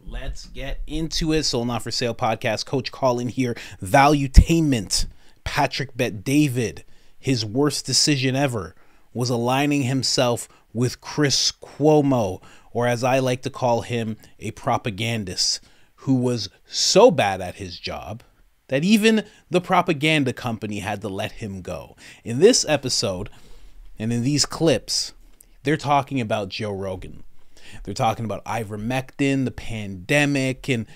Let's get into it. Sold Not For Sale podcast. Coach Colin here. Valuetainment. Patrick Bet-David. His worst decision ever was aligning himself with Chris Cuomo, or as I like to call him, a propagandist who was so bad at his job that even the propaganda company had to let him go. In this episode and in these clips, they're talking about Joe Rogan. They're talking about ivermectin, the pandemic, and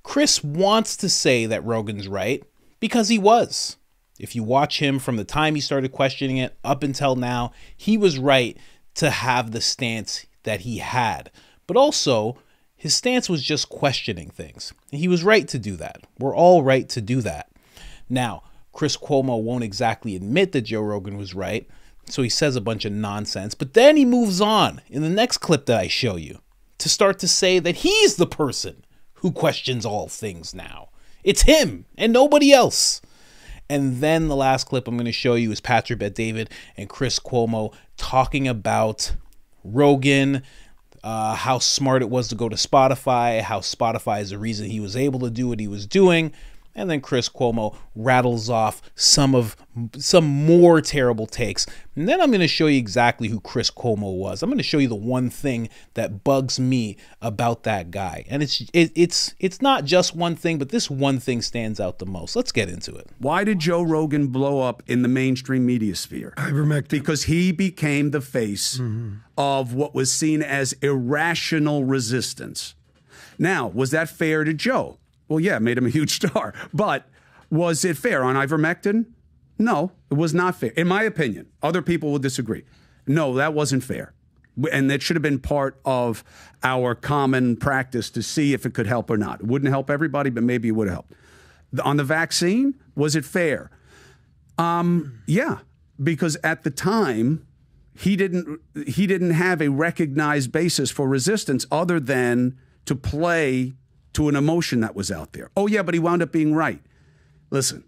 Chris wants to say that Rogan's right because he was. If you watch him from the time he started questioning it up until now, he was right to have the stance that he had. But also, his stance was just questioning things. And he was right to do that. We're all right to do that. Now, Chris Cuomo won't exactly admit that Joe Rogan was right, so he says a bunch of nonsense, but then he moves on in the next clip that I show you to start to say that he's the person who questions all things now. It's him and nobody else. And then the last clip I'm going to show you is Patrick Bet-David and Chris Cuomo talking about Rogan, how smart it was to go to Spotify, how Spotify is the reason he was able to do what he was doing. And then Chris Cuomo rattles off some more terrible takes. And then I'm going to show you exactly who Chris Cuomo was. I'm going to show you the one thing that bugs me about that guy. And it's not just one thing, but this one thing stands out the most. Let's get into it. Why did Joe Rogan blow up in the mainstream media sphere? Ivermectin. Because he became the face of what was seen as irrational resistance. Now, was that fair to Joe? Well, yeah, it made him a huge star. But was it fair on ivermectin? No, it was not fair. In my opinion, other people will disagree. No, that wasn't fair. And that should have been part of our common practice to see if it could help or not. It wouldn't help everybody, but maybe it would have helped. On the vaccine, was it fair? Yeah, because at the time, he didn't have a recognized basis for resistance other than to play to an emotion that was out there. Oh, yeah, but he wound up being right. Listen,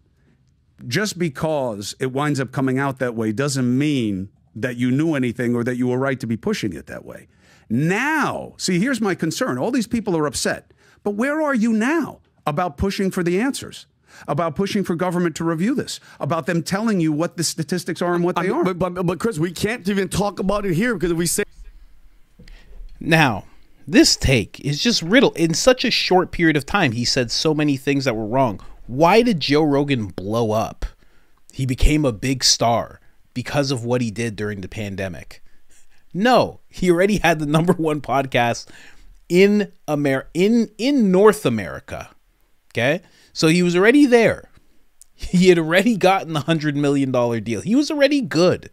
just because it winds up coming out that way doesn't mean that you knew anything or that you were right to be pushing it that way. Now, see, here's my concern. All these people are upset. But where are you now about pushing for the answers? About pushing for government to review this? About them telling you what the statistics are and what they are? But Chris, we can't even talk about it here because if we say... Now, this take is just riddled. In such a short period of time, he said so many things that were wrong. Why did Joe Rogan blow up? He became a big star because of what he did during the pandemic. No, he already had the #1 podcast in North America. Okay? So he was already there. He had already gotten the $100 million deal. He was already good.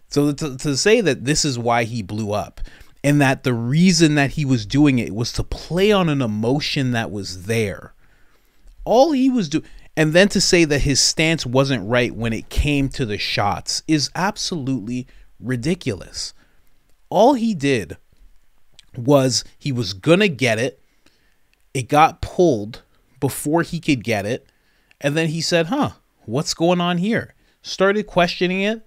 So to say that this is why he blew up, and that the reason that he was doing it was to play on an emotion that was there. All he was doing, and then to say that his stance wasn't right when it came to the shots is absolutely ridiculous. All he did was he was going to get it. It got pulled before he could get it. And then he said, what's going on here? Started questioning it,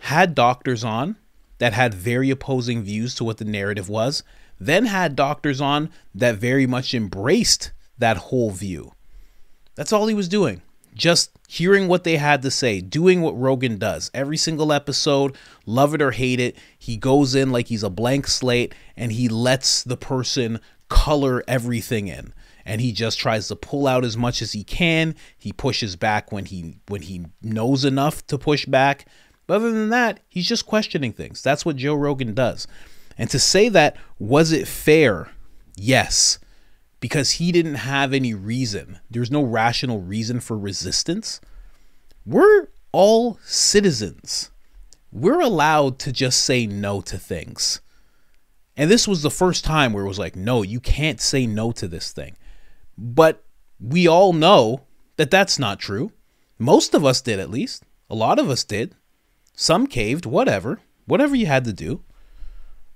had doctors on that had very opposing views to what the narrative was, then had doctors on that very much embraced that whole view. That's all he was doing. Just hearing what they had to say, doing what Rogan does. Every single episode, love it or hate it, he goes in like he's a blank slate and he lets the person color everything in. And he just tries to pull out as much as he can. He pushes back when he knows enough to push back. But other than that, he's just questioning things. That's what Joe Rogan does. And to say that, was it fair? Yes, because he didn't have any reason. There's no rational reason for resistance. We're all citizens. We're allowed to just say no to things. And this was the first time where it was like, no, you can't say no to this thing. But we all know that that's not true. Most of us did, at least. A lot of us did. Some caved, whatever you had to do.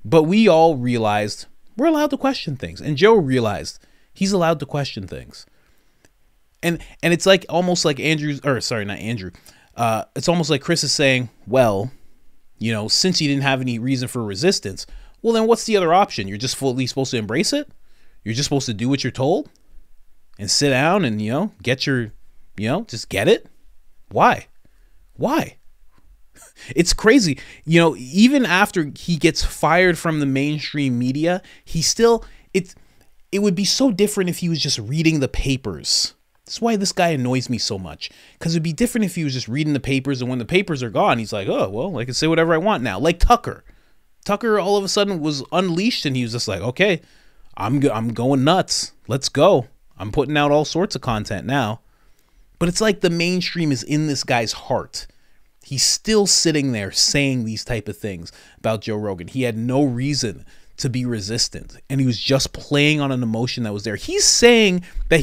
But we all realized we're allowed to question things. And Joe realized he's allowed to question things. And it's like almost like Andrew, or sorry, not Andrew. It's almost like Chris is saying, well, you know, since you didn't have any reason for resistance, well, then what's the other option? You're just fully supposed to embrace it? You're just supposed to do what you're told and sit down and, get your, just get it. Why? It's crazy. Even after he gets fired from the mainstream media, it would be so different if he was just reading the papers. That's why this guy annoys me so much, because it'd be different if he was just reading the papers, and when the papers are gone, he's like, oh, well, I can say whatever I want now. Like Tucker all of a sudden was unleashed, and he was just like, okay, I'm going nuts. Let's go. I'm putting out all sorts of content now. But it's like the mainstream is in this guy's heart. He's still sitting there saying these type of things about Joe Rogan. He had no reason to be resistant, and he was just playing on an emotion that was there. He's saying that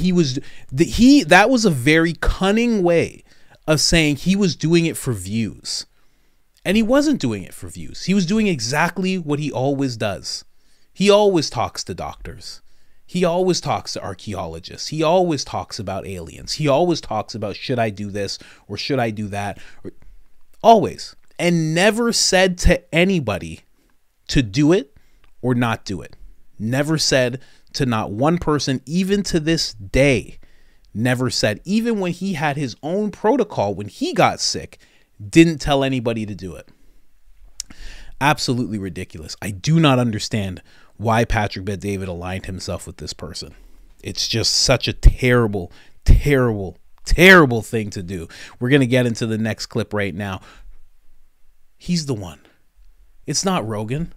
that was a very cunning way of saying he was doing it for views. And he wasn't doing it for views. He was doing exactly what he always does. He always talks to doctors. He always talks to archaeologists. He always talks about aliens. He always talks about, should I do this or should I do that? Always. And never said to anybody to do it or not do it. Never said to not one person, even to this day, never said, even when he had his own protocol, when he got sick, didn't tell anybody to do it. Absolutely ridiculous. I do not understand why Patrick Bet-David aligned himself with this person. It's just such a terrible, terrible, terrible thing to do. We're going to get into the next clip right now. He's the one. It's not Rogan.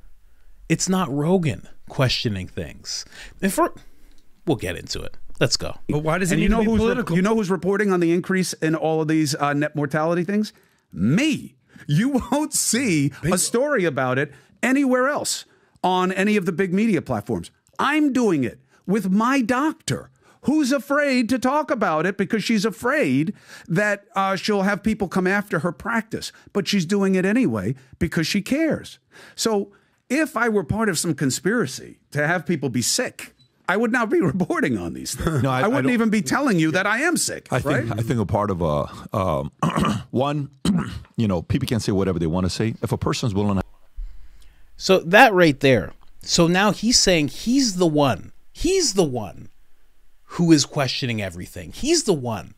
It's not Rogan questioning things. We'll get into it. Let's go. But why does it need to be political? You know who's reporting on the increase in all of these net mortality things? Me. You won't see a story about it anywhere else on any of the big media platforms. I'm doing it with my doctor, who's afraid to talk about it because she's afraid that she'll have people come after her practice. But she's doing it anyway because she cares. So if I were part of some conspiracy to have people be sick, I would not be reporting on these things. No, I wouldn't even be telling you that I am sick. I think a part of one, people can say whatever they want to say. If a person's willing to. So that right there. So now he's saying he's the one. He's the one who is questioning everything. He's the one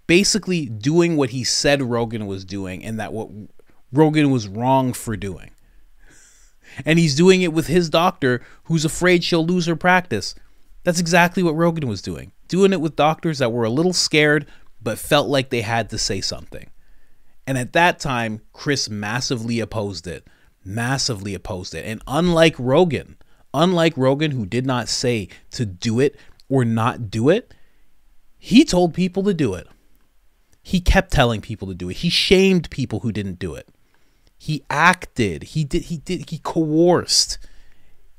basically doing what he said Rogan was doing, and that what Rogan was wrong for doing. And he's doing it with his doctor, who's afraid she'll lose her practice. That's exactly what Rogan was doing. Doing it with doctors that were a little scared, but felt like they had to say something. And at that time, Chris massively opposed it. Massively opposed it. And unlike Rogan, who did not say to do it or not do it, he told people to do it. He kept telling people to do it. He shamed people who didn't do it. He acted, he coerced.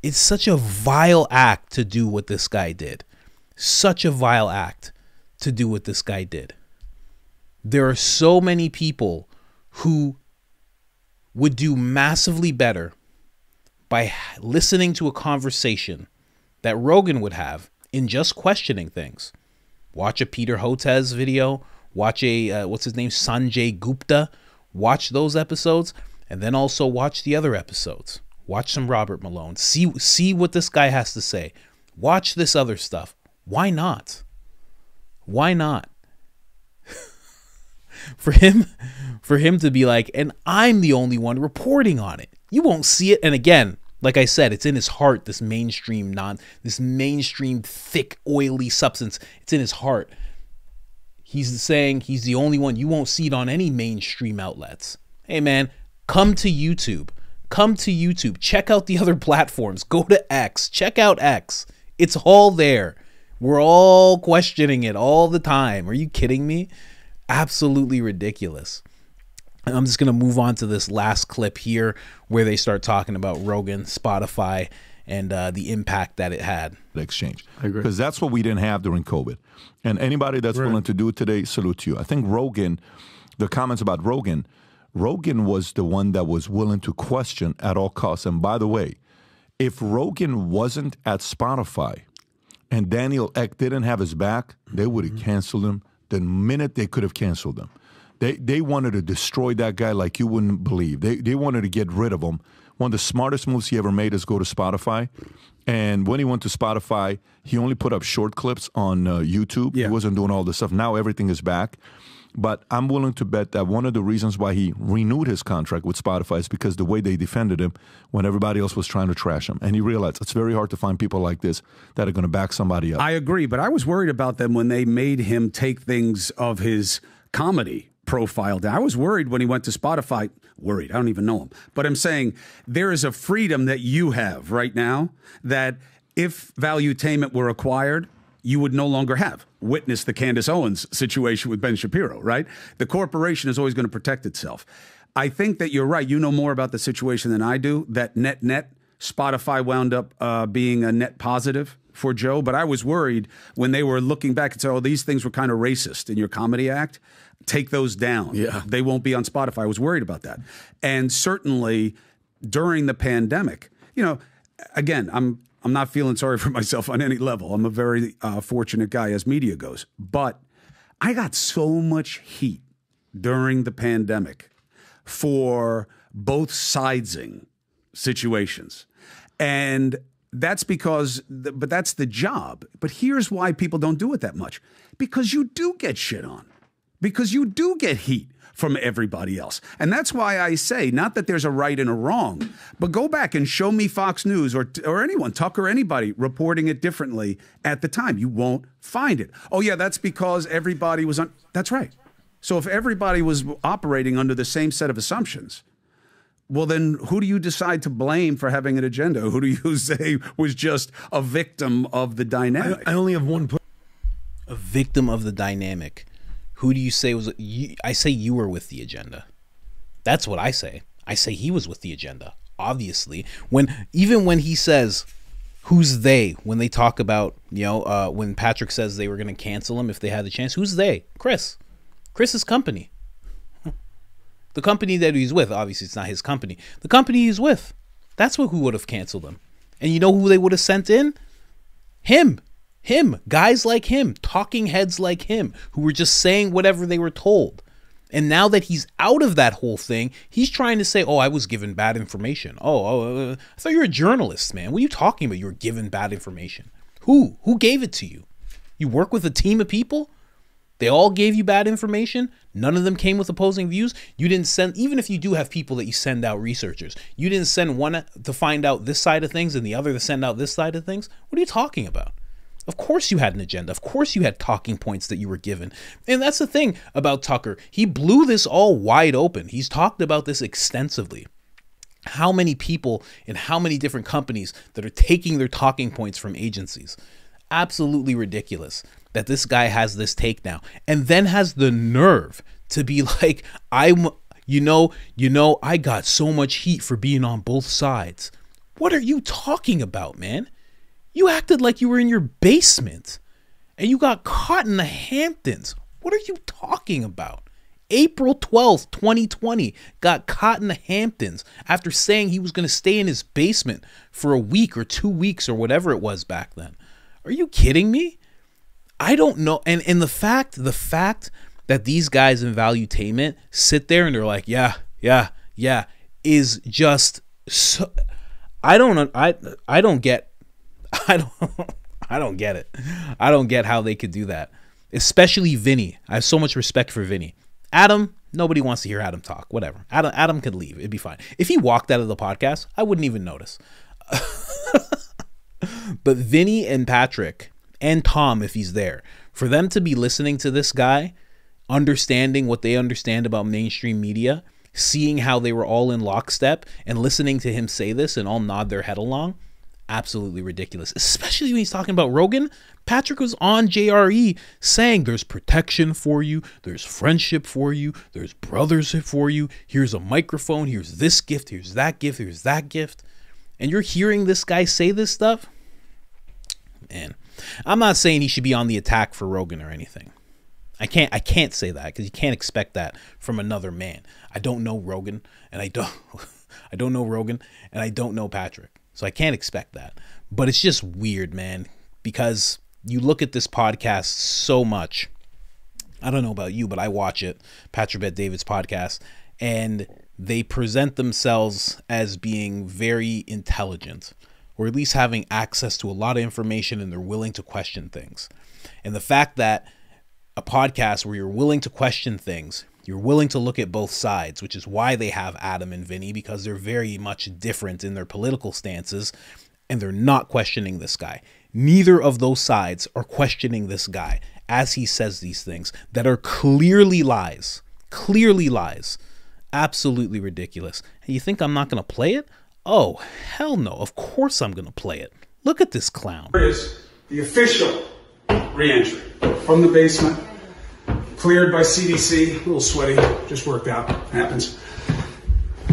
It's such a vile act to do what this guy did. Such a vile act to do what this guy did. There are so many people who would do massively better by listening to a conversation that Rogan would have in just questioning things. Watch a Peter Hotez video, watch a, what's his name, Sanjay Gupta. Watch those episodes, and then also watch the other episodes. Watch some Robert Malone. See what this guy has to say. Watch this other stuff. Why not? Why not? For him to be like, and I'm the only one reporting on it. You won't see it. And again, like I said, it's in his heart, this mainstream thick, oily substance. It's in his heart. He's saying he's the only one. You won't see it on any mainstream outlets. Hey, man, come to YouTube. Come to YouTube. Check out the other platforms. Go to X. Check out X. It's all there. We're all questioning it all the time. Are you kidding me? Absolutely ridiculous. And I'm just going to move on to this last clip here where they start talking about Rogan, Spotify, and the impact that it had. Exchange. I agree. Because that's what we didn't have during COVID. And anybody that's willing to do it today, salute to you. I think Rogan, the comments about Rogan was the one that was willing to question at all costs. And by the way, if Rogan wasn't at Spotify and Daniel Ek didn't have his back, they would have canceled him the minute they could have canceled him. They wanted to destroy that guy like you wouldn't believe. They wanted to get rid of him one of the smartest moves he ever made is go to Spotify. And when he went to Spotify, he only put up short clips on YouTube. Yeah. He wasn't doing all this stuff. Now everything is back. But I'm willing to bet that one of the reasons why he renewed his contract with Spotify is because the way they defended him when everybody else was trying to trash him. And he realized it's very hard to find people like this that are going to back somebody up. I agree, but I was worried about them when they made him take things of his comedy profile down. I was worried when he went to Spotify. Worried. I don't even know him. But I'm saying there is a freedom that you have right now that if Valuetainment were acquired, you would no longer have. Witness the Candace Owens situation with Ben Shapiro, right? The corporation is always going to protect itself. I think that you're right. You know more about the situation than I do. That net, Spotify wound up being a net positive for Joe. But I was worried when they were looking back and said, oh, these things were kind of racist in your comedy act. Take those down. Yeah. They won't be on Spotify. I was worried about that. And certainly during the pandemic, you know, again, I'm not feeling sorry for myself on any level. I'm a very fortunate guy as media goes. But I got so much heat during the pandemic for both sidesing situations. And that's because, but that's the job. But here's why people don't do it that much. Because you do get shit on. Because you do get heat from everybody else. And that's why I say, not that there's a right and a wrong, but go back and show me Fox News or anyone, Tucker, anybody, reporting it differently at the time. You won't find it. Oh, yeah, that's because everybody was on. That's right. So if everybody was operating under the same set of assumptions, well, then who do you decide to blame for having an agenda? Who do you say was just a victim of the dynamic? I only have one. A victim of the dynamic. Who do you say was? I say you were with the agenda. That's what I say. I say he was with the agenda. Obviously, even when he says, "Who's they?" When they talk about, when Patrick says they were going to cancel him if they had the chance, who's they? Chris's company. The company that he's with. Obviously, it's not his company. The company he's with. That's who would have canceled him. And you know who they would have sent in? Him. Guys like him, talking heads like him, who were just saying whatever they were told. And now that he's out of that whole thing, he's trying to say, oh, I was given bad information. I thought you were a journalist, man. What are you talking about? You were given bad information. Who gave it to you? You work with a team of people? They all gave you bad information? None of them came with opposing views? You didn't send, even if you do have people that you send out researchers, you didn't send one to find out this side of things and the other to send out this side of things? What are you talking about? Of course you had an agenda. Of course you had talking points that you were given. And that's the thing about Tucker. He blew this all wide open. He's talked about this extensively. How many people in how many different companies that are taking their talking points from agencies. Absolutely ridiculous that this guy has this take now. And then has the nerve to be like, I got so much heat for being on both sides. What are you talking about, man? You acted like you were in your basement and you got caught in the Hamptons. What are you talking about? April 12th, 2020, got caught in the Hamptons after saying he was going to stay in his basement for a week or 2 weeks or whatever it was back then. Are you kidding me? I don't know. And the fact that these guys in Valuetainment sit there and they're like, yeah, is just so, I don't get it. I don't get how they could do that. Especially Vinny. I have so much respect for Vinny. Adam, nobody wants to hear Adam talk. Whatever. Adam could leave. It'd be fine. If he walked out of the podcast, I wouldn't even notice. But Vinny and Patrick and Tom, if he's there, for them to be listening to this guy, understanding what they understand about mainstream media, seeing how they were all in lockstep and listening to him say this and all nod their head along, absolutely ridiculous. Especially when he's talking about Rogan. Patrick was on JRE saying there's protection for you, there's friendship for you, there's brothership for you, here's a microphone, here's this gift, here's that gift, here's that gift. And you're hearing this guy say this stuff? Man, I'm not saying he should be on the attack for Rogan or anything. I can't say that because you can't expect that from another man. I don't know Rogan and I don't know Rogan and I don't know Patrick. So I can't expect that. But it's just weird, man, because you look at this podcast so much. I don't know about you, but I watch it, Patrick Bet David's podcast, and they present themselves as being very intelligent, or at least having access to a lot of information, and they're willing to question things. And the fact that a podcast where you're willing to question things, you're willing to look at both sides, which is why they have Adam and Vinny, because they're very much different in their political stances, and they're not questioning this guy. Neither of those sides are questioning this guy as he says these things that are clearly lies. Clearly lies. Absolutely ridiculous. And you think I'm not going to play it? Oh, hell no. Of course I'm going to play it. Look at this clown. Here is the official re-entry from the basement, cleared by CDC. A little sweaty, just worked out. Happens.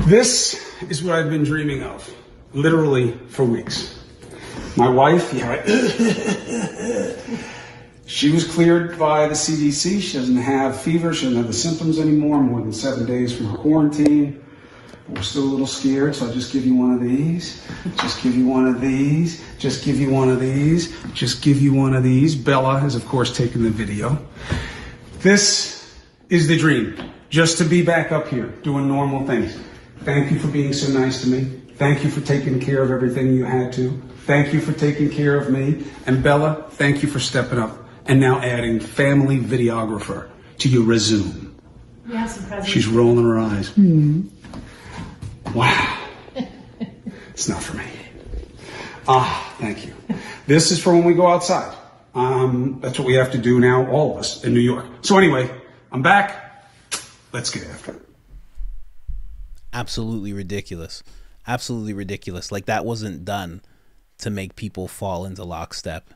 This is what I've been dreaming of, literally for weeks. My wife, she was cleared by the CDC. She doesn't have fever. She doesn't have the symptoms anymore. More than 7 days from her quarantine. We're still a little scared, so I'll just give you one of these. Just give you one of these. Just give you one of these. Just give you one of these. Bella has, of course, taken the video. This is the dream. Just to be back up here, doing normal things. Thank you for being so nice to me. Thank you for taking care of everything you had to. Thank you for taking care of me. And Bella, thank you for stepping up and now adding family videographer to your resume. We have some presents. She's rolling her eyes. Wow. It's not for me. Thank you. This is for when we go outside. That's what we have to do now, all of us in New York. So anyway, I'm back. Let's get after it. Absolutely ridiculous. Absolutely ridiculous. Like that wasn't done to make people fall into lockstep.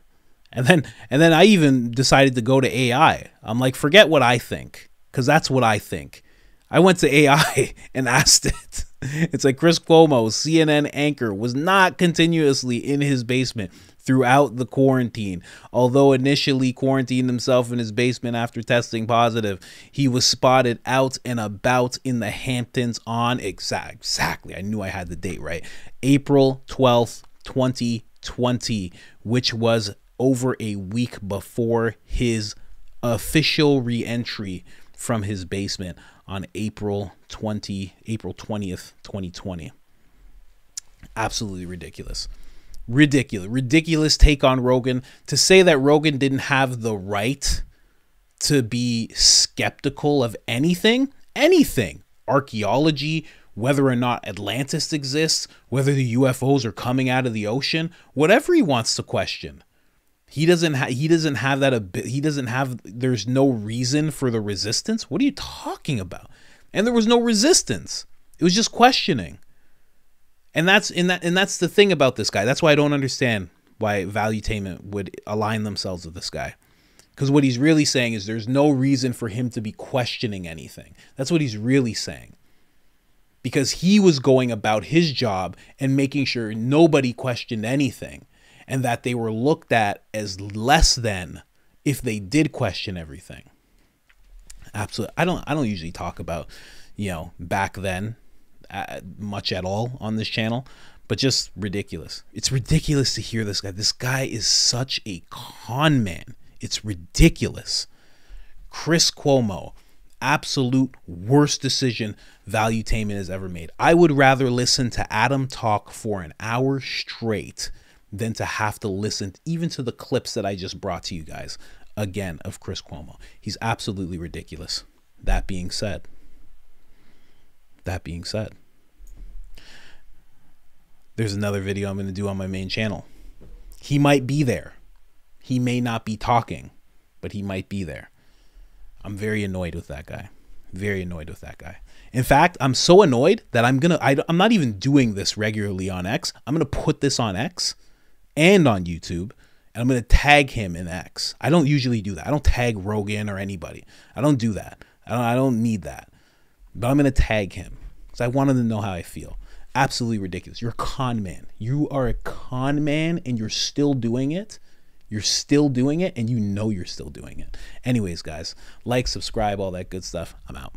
And then I even decided to go to AI. I'm like, forget what I think, because that's what I think. I went to AI and asked it. It's like Chris Cuomo, CNN anchor, was not continuously in his basement throughout the quarantine. Although initially quarantined himself in his basement after testing positive, he was spotted out and about in the Hamptons on exactly. I knew I had the date right. April 12th, 2020, which was over a week before his official re-entry from his basement on April 20th, 2020. Absolutely ridiculous. Ridiculous take on Rogan. To say that Rogan didn't have the right to be skeptical of anything, archaeology, whether or not Atlantis exists, whether the UFOs are coming out of the ocean, whatever he wants to question. He doesn't have that. There's no reason for the resistance. What are you talking about? And there was no resistance. It was just questioning. And that's the thing about this guy. That's why I don't understand why Valuetainment would align themselves with this guy. Because what he's really saying is there's no reason for him to be questioning anything. That's what he's really saying. Because he was going about his job and making sure nobody questioned anything. And that they were looked at as less than if they did question everything. Absolutely. I don't usually talk about, back then much at all on this channel, but just ridiculous. It's ridiculous to hear this guy. This guy is such a con man. It's ridiculous. Chris Cuomo, absolute worst decision Valuetainment has ever made. I would rather listen to Adam talk for an hour straight than to have to listen even to the clips that I just brought to you guys again of Chris Cuomo. He's absolutely ridiculous. That being said, there's another video I'm going to do on my main channel. He might be there. He may not be talking, but he might be there. I'm very annoyed with that guy. Very annoyed with that guy. In fact, I'm so annoyed that I'm not even doing this regularly on X. I'm going to put this on X and on YouTube, and I'm going to tag him in X. I don't usually do that. I don't tag Rogan or anybody. I don't do that. I don't need that. But I'm going to tag him because I wanted to know how I feel. Absolutely ridiculous. You're a con man. You are a con man, and you're still doing it. You're still doing it, and you know you're still doing it. Anyways, guys, like, subscribe, all that good stuff. I'm out.